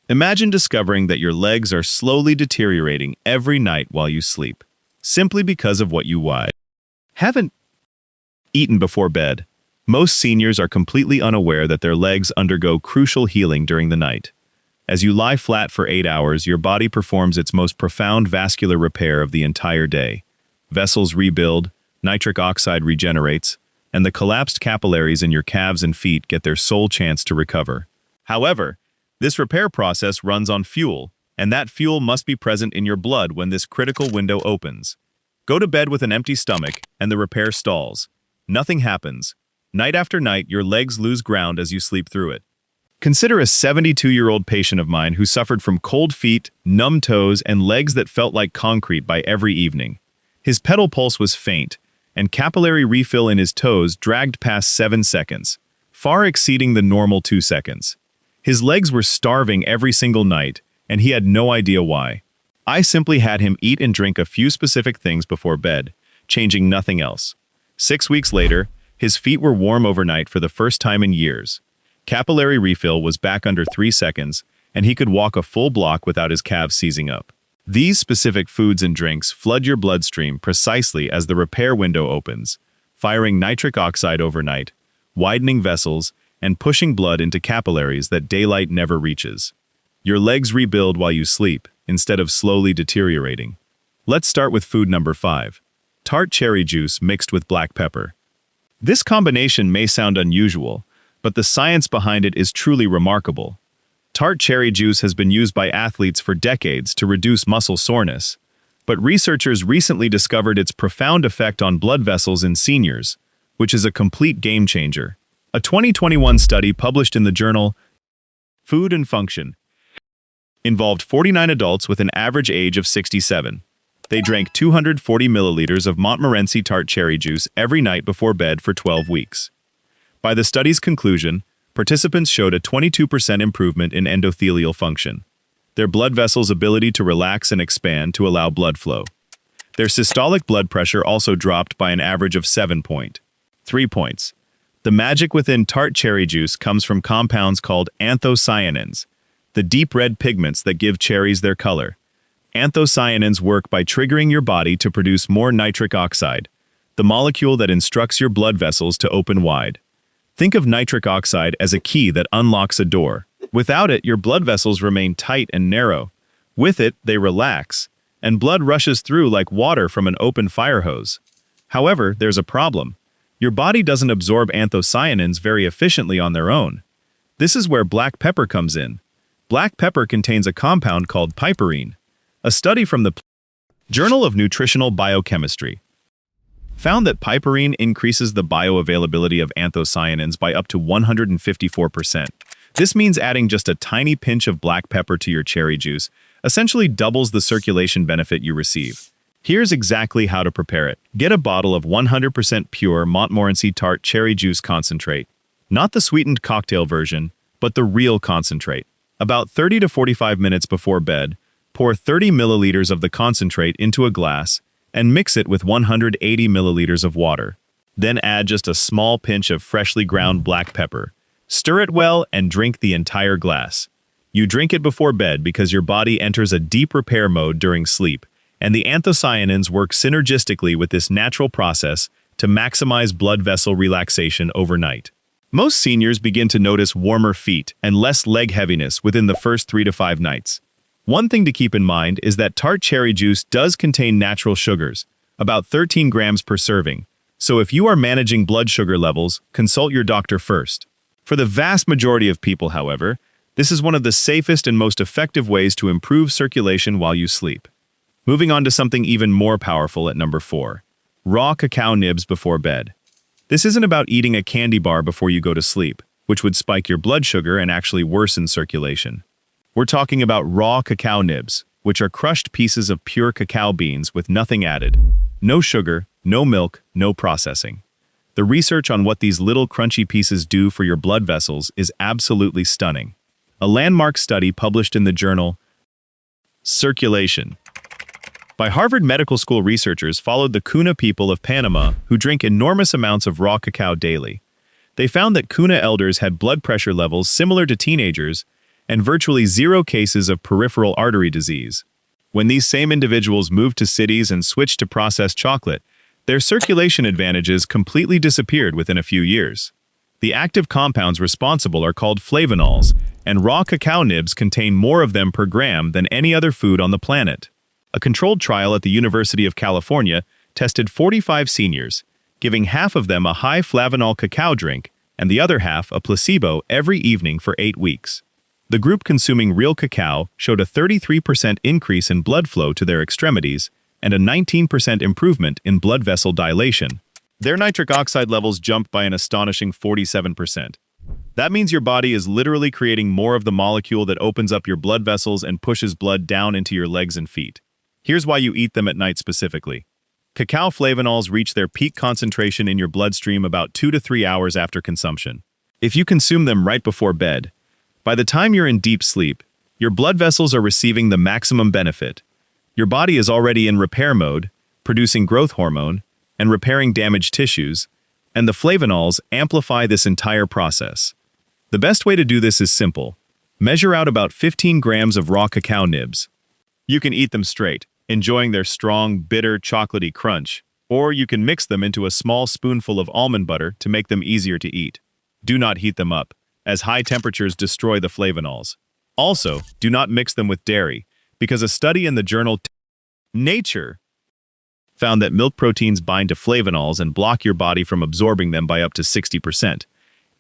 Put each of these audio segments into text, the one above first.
Imagine discovering that your legs are slowly deteriorating every night while you sleep, simply because of what you haven't eaten before bed. Most seniors are completely unaware that their legs undergo crucial healing during the night. As you lie flat for 8 hours, your body performs its most profound vascular repair of the entire day. Vessels rebuild, nitric oxide regenerates, and the collapsed capillaries in your calves and feet get their sole chance to recover. However, this repair process runs on fuel, and that fuel must be present in your blood when this critical window opens. Go to bed with an empty stomach, and the repair stalls. Nothing happens. Night after night, your legs lose ground as you sleep through it. Consider a 72-year-old patient of mine who suffered from cold feet, numb toes, and legs that felt like concrete by every evening. His pedal pulse was faint, and capillary refill in his toes dragged past 7 seconds, far exceeding the normal 2 seconds. His legs were starving every single night, and he had no idea why. I simply had him eat and drink a few specific things before bed, changing nothing else. 6 weeks later, his feet were warm overnight for the first time in years. Capillary refill was back under 3 seconds, and he could walk a full block without his calves seizing up. These specific foods and drinks flood your bloodstream precisely as the repair window opens, firing nitric oxide overnight, widening vessels, and pushing blood into capillaries that daylight never reaches. Your legs rebuild while you sleep, instead of slowly deteriorating. Let's start with food number 5. Tart cherry juice mixed with black pepper. This combination may sound unusual, but the science behind it is truly remarkable. Tart cherry juice has been used by athletes for decades to reduce muscle soreness, but researchers recently discovered its profound effect on blood vessels in seniors, which is a complete game changer. A 2021 study published in the journal Food and Function involved 49 adults with an average age of 67. They drank 240 milliliters of Montmorency tart cherry juice every night before bed for 12 weeks. By the study's conclusion, participants showed a 22% improvement in endothelial function, their blood vessels' ability to relax and expand to allow blood flow. Their systolic blood pressure also dropped by an average of 7.3 points. The magic within tart cherry juice comes from compounds called anthocyanins, the deep red pigments that give cherries their color. Anthocyanins work by triggering your body to produce more nitric oxide, the molecule that instructs your blood vessels to open wide. Think of nitric oxide as a key that unlocks a door. Without it, your blood vessels remain tight and narrow. With it, they relax, and blood rushes through like water from an open fire hose. However, there's a problem. Your body doesn't absorb anthocyanins very efficiently on their own. This is where black pepper comes in. Black pepper contains a compound called piperine. A study from the Journal of Nutritional Biochemistry found that piperine increases the bioavailability of anthocyanins by up to 154%. This means adding just a tiny pinch of black pepper to your cherry juice essentially doubles the circulation benefit you receive. Here's exactly how to prepare it. Get a bottle of 100% pure Montmorency tart cherry juice concentrate. Not the sweetened cocktail version, but the real concentrate. About 30 to 45 minutes before bed, pour 30 milliliters of the concentrate into a glass and mix it with 180 milliliters of water. Then add just a small pinch of freshly ground black pepper. Stir it well and drink the entire glass. You drink it before bed because your body enters a deep repair mode during sleep, and the anthocyanins work synergistically with this natural process to maximize blood vessel relaxation overnight. Most seniors begin to notice warmer feet and less leg heaviness within the first 3 to 5 nights. One thing to keep in mind is that tart cherry juice does contain natural sugars, about 13 grams per serving, so if you are managing blood sugar levels, consult your doctor first. For the vast majority of people, however, this is one of the safest and most effective ways to improve circulation while you sleep. Moving on to something even more powerful at number 4. Raw cacao nibs before bed. This isn't about eating a candy bar before you go to sleep, which would spike your blood sugar and actually worsen circulation. We're talking about raw cacao nibs, which are crushed pieces of pure cacao beans with nothing added. No sugar, no milk, no processing. The research on what these little crunchy pieces do for your blood vessels is absolutely stunning. A landmark study published in the journal Circulation by Harvard Medical School researchers followed the Cuna people of Panama who drink enormous amounts of raw cacao daily. They found that Cuna elders had blood pressure levels similar to teenagers, and virtually zero cases of peripheral artery disease. When these same individuals moved to cities and switched to processed chocolate, their circulation advantages completely disappeared within a few years. The active compounds responsible are called flavonols, and raw cacao nibs contain more of them per gram than any other food on the planet. A controlled trial at the University of California tested 45 seniors, giving half of them a high flavanol cacao drink and the other half a placebo every evening for 8 weeks. The group consuming real cacao showed a 33% increase in blood flow to their extremities and a 19% improvement in blood vessel dilation. Their nitric oxide levels jumped by an astonishing 47%. That means your body is literally creating more of the molecule that opens up your blood vessels and pushes blood down into your legs and feet. Here's why you eat them at night specifically. Cacao flavonols reach their peak concentration in your bloodstream about 2 to 3 hours after consumption. If you consume them right before bed, by the time you're in deep sleep, your blood vessels are receiving the maximum benefit. Your body is already in repair mode, producing growth hormone and repairing damaged tissues, and the flavonols amplify this entire process. The best way to do this is simple. Measure out about 15 grams of raw cacao nibs. You can eat them straight, enjoying their strong, bitter, chocolatey crunch, or you can mix them into a small spoonful of almond butter to make them easier to eat. Do not heat them up, as high temperatures destroy the flavonols. Also, do not mix them with dairy, because a study in the journal Nature found that milk proteins bind to flavonols and block your body from absorbing them by up to 60%.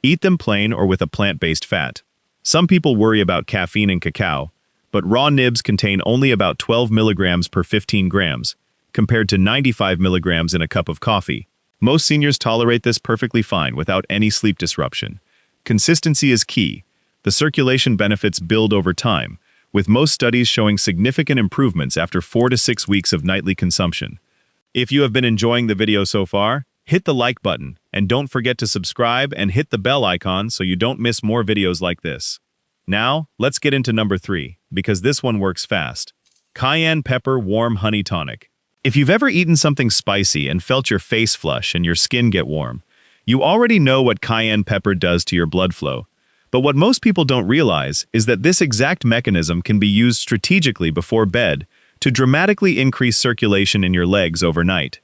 Eat them plain or with a plant-based fat. Some people worry about caffeine in cacao, but raw nibs contain only about 12 milligrams per 15 grams, compared to 95 milligrams in a cup of coffee. Most seniors tolerate this perfectly fine without any sleep disruption. Consistency is key. The circulation benefits build over time, with most studies showing significant improvements after 4 to 6 weeks of nightly consumption. If you have been enjoying the video so far, hit the like button, and don't forget to subscribe and hit the bell icon so you don't miss more videos like this. Now, let's get into number 3, because this one works fast. Cayenne Pepper Warm Honey Tonic. If you've ever eaten something spicy and felt your face flush and your skin get warm, you already know what cayenne pepper does to your blood flow. But what most people don't realize is that this exact mechanism can be used strategically before bed to dramatically increase circulation in your legs overnight.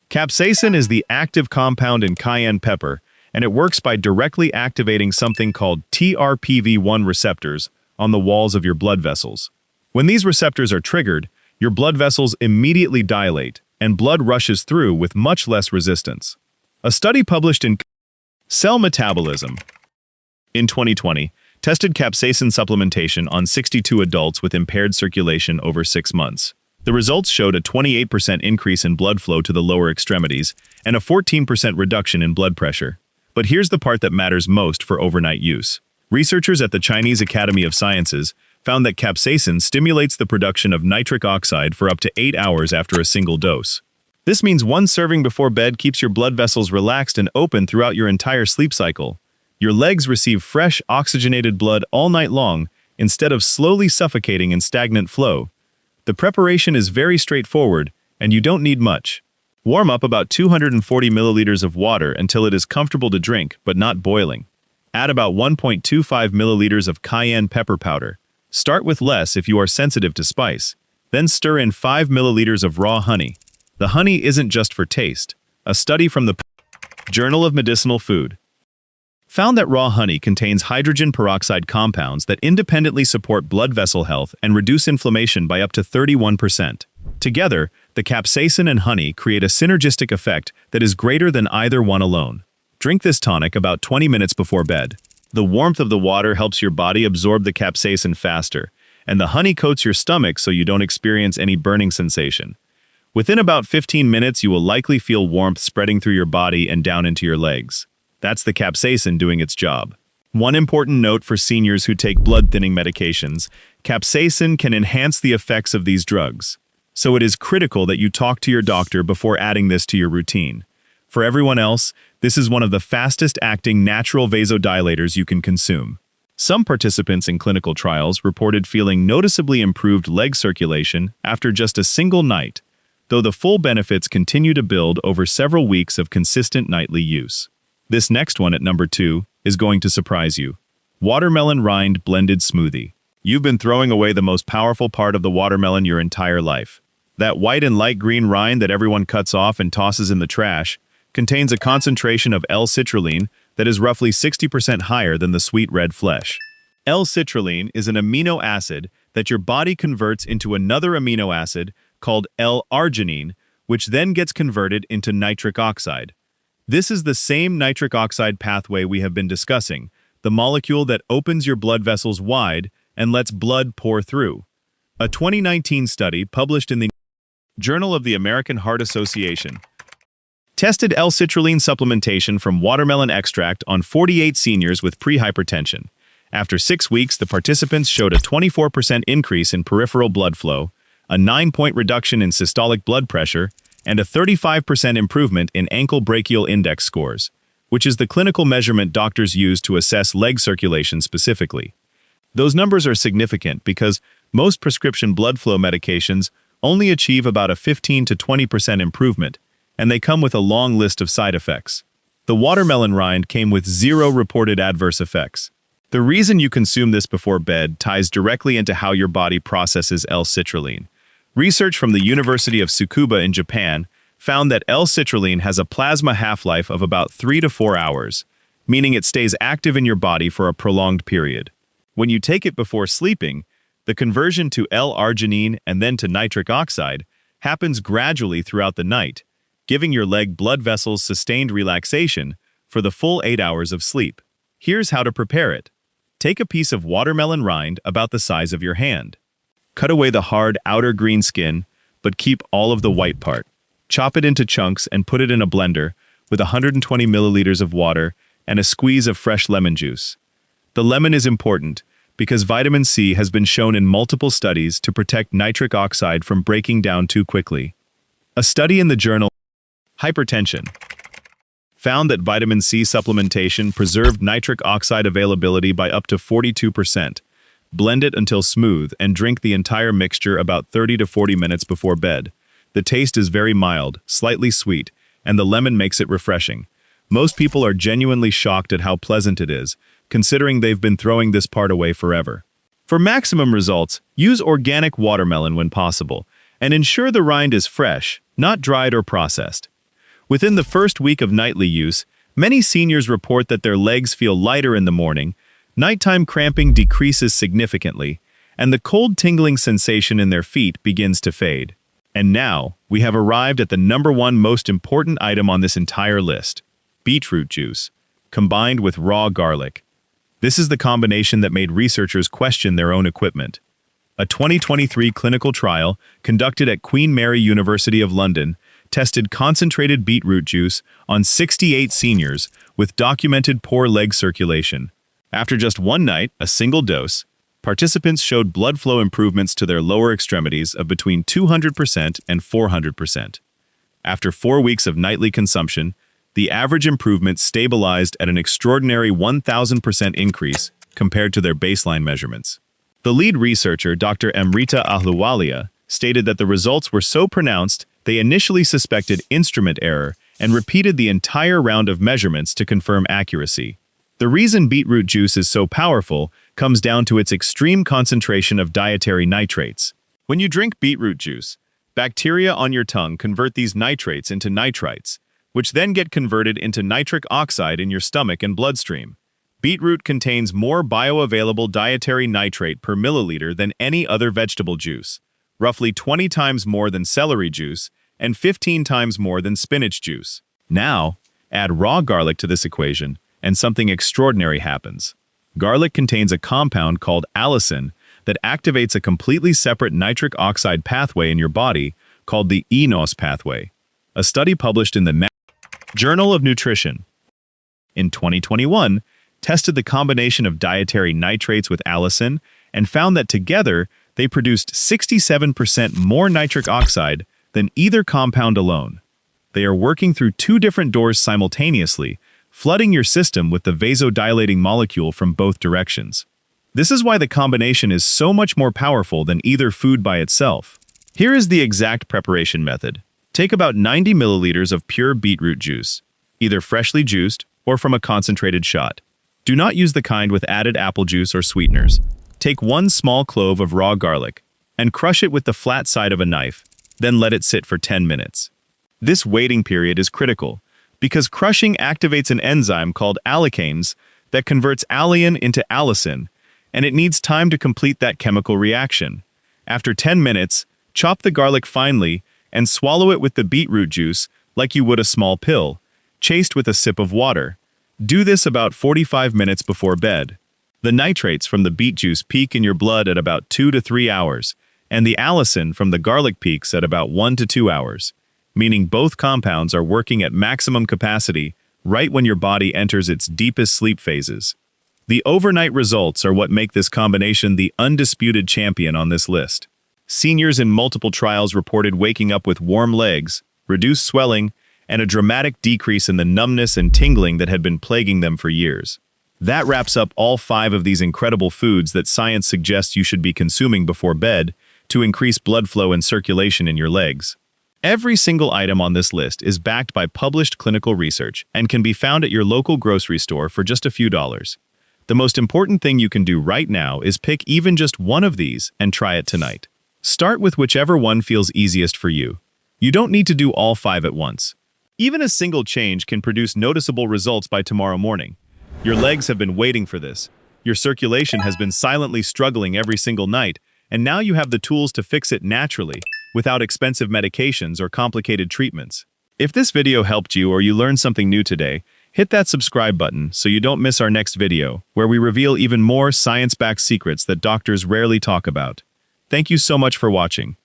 Capsaicin is the active compound in cayenne pepper, and it works by directly activating something called TRPV1 receptors on the walls of your blood vessels. When these receptors are triggered, your blood vessels immediately dilate, and blood rushes through with much less resistance. A study published in Cell Metabolism in 2020 tested capsaicin supplementation on 62 adults with impaired circulation over 6 months. The results showed a 28% increase in blood flow to the lower extremities and a 14% reduction in blood pressure. But here's the part that matters most for overnight use. Researchers at the Chinese Academy of Sciences found that capsaicin stimulates the production of nitric oxide for up to 8 hours after a single dose. This means one serving before bed keeps your blood vessels relaxed and open throughout your entire sleep cycle. Your legs receive fresh, oxygenated blood all night long instead of slowly suffocating in stagnant flow. The preparation is very straightforward, and you don't need much. Warm up about 240 milliliters of water until it is comfortable to drink, but not boiling. Add about 1.25 milliliters of cayenne pepper powder. Start with less if you are sensitive to spice. Then stir in 5 milliliters of raw honey. The honey isn't just for taste. A study from the Journal of Medicinal Food found that raw honey contains hydrogen peroxide compounds that independently support blood vessel health and reduce inflammation by up to 31%. Together, the capsaicin and honey create a synergistic effect that is greater than either one alone. Drink this tonic about 20 minutes before bed. The warmth of the water helps your body absorb the capsaicin faster, and the honey coats your stomach so you don't experience any burning sensation. Within about 15 minutes, you will likely feel warmth spreading through your body and down into your legs. That's the capsaicin doing its job. One important note for seniors who take blood-thinning medications: capsaicin can enhance the effects of these drugs. So it is critical that you talk to your doctor before adding this to your routine. For everyone else, this is one of the fastest-acting natural vasodilators you can consume. Some participants in clinical trials reported feeling noticeably improved leg circulation after just a single night, though the full benefits continue to build over several weeks of consistent nightly use. This next one at number 2 is going to surprise you. Watermelon rind blended smoothie. You've been throwing away the most powerful part of the watermelon your entire life. That white and light green rind that everyone cuts off and tosses in the trash contains a concentration of L-citrulline that is roughly 60% higher than the sweet red flesh. L-citrulline is an amino acid that your body converts into another amino acid called L-arginine, which then gets converted into nitric oxide. This is the same nitric oxide pathway we have been discussing, the molecule that opens your blood vessels wide and lets blood pour through. A 2019 study published in the Journal of the American Heart Association tested L-citrulline supplementation from watermelon extract on 48 seniors with prehypertension. After 6 weeks, the participants showed a 24% increase in peripheral blood flow, a 9-point reduction in systolic blood pressure, and a 35% improvement in ankle brachial index scores, which is the clinical measurement doctors use to assess leg circulation specifically. Those numbers are significant because most prescription blood flow medications only achieve about a 15 to 20% improvement, and they come with a long list of side effects. The watermelon rind came with 0 reported adverse effects. The reason you consume this before bed ties directly into how your body processes L-citrulline. Research from the University of Tsukuba in Japan found that L-citrulline has a plasma half-life of about 3 to 4 hours, meaning it stays active in your body for a prolonged period. When you take it before sleeping, the conversion to L-arginine and then to nitric oxide happens gradually throughout the night, giving your leg blood vessels sustained relaxation for the full 8 hours of sleep. Here's how to prepare it. Take a piece of watermelon rind about the size of your hand. Cut away the hard outer green skin, but keep all of the white part. Chop it into chunks and put it in a blender with 120 milliliters of water and a squeeze of fresh lemon juice. The lemon is important because vitamin C has been shown in multiple studies to protect nitric oxide from breaking down too quickly. A study in the journal Hypertension found that vitamin C supplementation preserved nitric oxide availability by up to 42%. Blend it until smooth and drink the entire mixture about 30 to 40 minutes before bed. The taste is very mild, slightly sweet, and the lemon makes it refreshing. Most people are genuinely shocked at how pleasant it is, considering they've been throwing this part away forever. For maximum results, use organic watermelon when possible, and ensure the rind is fresh, not dried or processed. Within the first week of nightly use, many seniors report that their legs feel lighter in the morning, nighttime cramping decreases significantly, and the cold tingling sensation in their feet begins to fade. And now, we have arrived at the #1 most important item on this entire list: beetroot juice, combined with raw garlic. This is the combination that made researchers question their own equipment. A 2023 clinical trial conducted at Queen Mary University of London tested concentrated beetroot juice on 68 seniors with documented poor leg circulation. After just one night, a single dose, participants showed blood flow improvements to their lower extremities of between 200% and 400%. After 4 weeks of nightly consumption, the average improvement stabilized at an extraordinary 1,000% increase compared to their baseline measurements. The lead researcher, Dr. Amrita Ahluwalia, stated that the results were so pronounced they initially suspected instrument error and repeated the entire round of measurements to confirm accuracy. The reason beetroot juice is so powerful comes down to its extreme concentration of dietary nitrates. When you drink beetroot juice, bacteria on your tongue convert these nitrates into nitrites, which then get converted into nitric oxide in your stomach and bloodstream. Beetroot contains more bioavailable dietary nitrate per milliliter than any other vegetable juice, roughly 20 times more than celery juice and 15 times more than spinach juice. Now, add raw garlic to this equation, and something extraordinary happens. Garlic contains a compound called allicin that activates a completely separate nitric oxide pathway in your body called the eNOS pathway. A study published in the Journal of Nutrition in 2021 tested the combination of dietary nitrates with allicin and found that together they produced 67% more nitric oxide than either compound alone. They are working through 2 different doors simultaneously, flooding your system with the vasodilating molecule from both directions. This is why the combination is so much more powerful than either food by itself. Here is the exact preparation method. Take about 90 milliliters of pure beetroot juice, either freshly juiced or from a concentrated shot. Do not use the kind with added apple juice or sweeteners. Take 1 small clove of raw garlic and crush it with the flat side of a knife, then let it sit for 10 minutes. This waiting period is critical because crushing activates an enzyme called allocanes that converts alliin into allicin, and it needs time to complete that chemical reaction. After 10 minutes, chop the garlic finely and swallow it with the beetroot juice like you would a small pill, chased with a sip of water. Do this about 45 minutes before bed. The nitrates from the beet juice peak in your blood at about 2 to 3 hours, and the allicin from the garlic peaks at about 1 to 2 hours, meaning both compounds are working at maximum capacity right when your body enters its deepest sleep phases. The overnight results are what make this combination the undisputed champion on this list. Seniors in multiple trials reported waking up with warm legs, reduced swelling, and a dramatic decrease in the numbness and tingling that had been plaguing them for years. That wraps up all 5 of these incredible foods that science suggests you should be consuming before bed to increase blood flow and circulation in your legs. Every single item on this list is backed by published clinical research and can be found at your local grocery store for just a few dollars. The most important thing you can do right now is pick even just one of these and try it tonight. Start with whichever one feels easiest for you. You don't need to do all 5 at once. Even a single change can produce noticeable results by tomorrow morning. Your legs have been waiting for this. Your circulation has been silently struggling every single night, and now you have the tools to fix it naturally, without expensive medications or complicated treatments. If this video helped you or you learned something new today, hit that subscribe button so you don't miss our next video, where we reveal even more science-backed secrets that doctors rarely talk about. Thank you so much for watching.